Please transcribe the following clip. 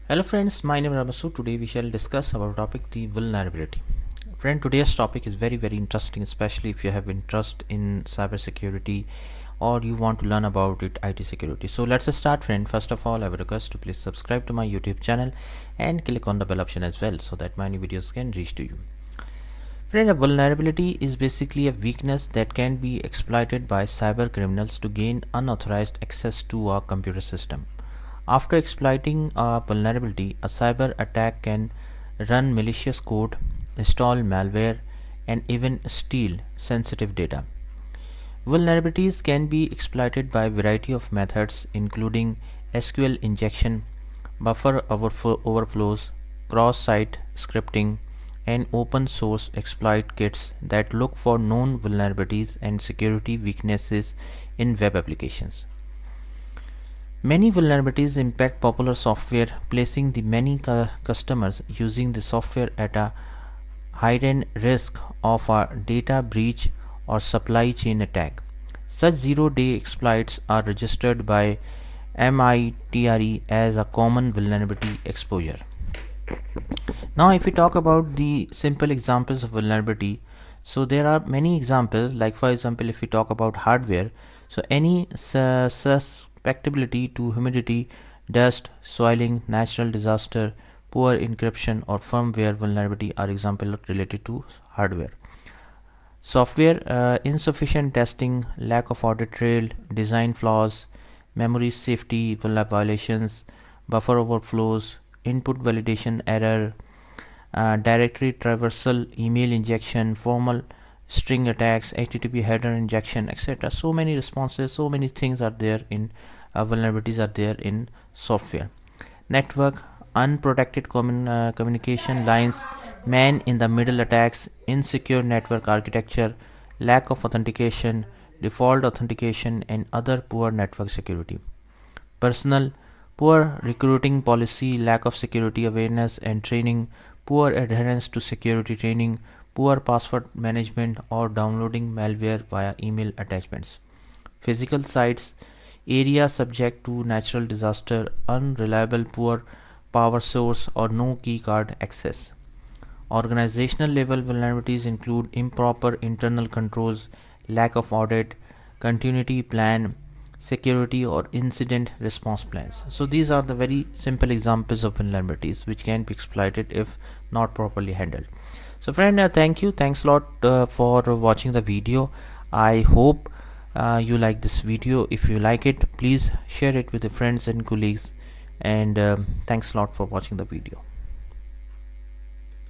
Hello friends, my name is Ramasu. Today we shall discuss about topic the vulnerability. Friend, today's topic is very interesting, especially if you have interest in cybersecurity or you want to learn about IT security. So let's start friend. First of all, I would request to please subscribe to my YouTube channel and click on the bell option as well so that my new videos can reach to you. Friend, a vulnerability is basically a weakness that can be exploited by cyber criminals to gain unauthorized access to a computer system. After exploiting a vulnerability, a cyber attack can run malicious code, install malware, and even steal sensitive data. Vulnerabilities can be exploited by a variety of methods, including SQL injection, buffer overflows, cross-site scripting, and open source exploit kits that look for known vulnerabilities and security weaknesses in web applications. Many vulnerabilities impact popular software, placing the many customers using the software at a heightened risk of a data breach or supply chain attack. Such zero-day exploits are registered by MITRE as a common vulnerability exposure. Now if we talk about the simple examples of vulnerability, so there are many examples, like for example if we talk about hardware, so any susceptibility to humidity, dust, soiling, natural disaster, poor encryption or firmware vulnerability are examples related to hardware. Software, insufficient testing, lack of audit trail, design flaws, memory safety violations, buffer overflows, input validation error, directory traversal, email injection, formal string attacks, HTTP header injection, etc. So many responses, so many things are there in vulnerabilities are there in software. Network, unprotected communication lines, man in the middle attacks, insecure network architecture, lack of authentication, default authentication, and other poor network security. Personal, poor recruiting policy, lack of security awareness and training, poor adherence to security training, poor password management, or downloading malware via email attachments. Physical sites, area subject to natural disaster, unreliable poor power source, or no key card access. Organizational level vulnerabilities include improper internal controls, lack of audit, continuity plan, security or incident response plans. So these are the very simple examples of vulnerabilities which can be exploited if not properly handled. So friend, thanks a lot for watching the video. I hope you like this video. If you like it, please share it with your friends and colleagues, and thanks a lot for watching the video.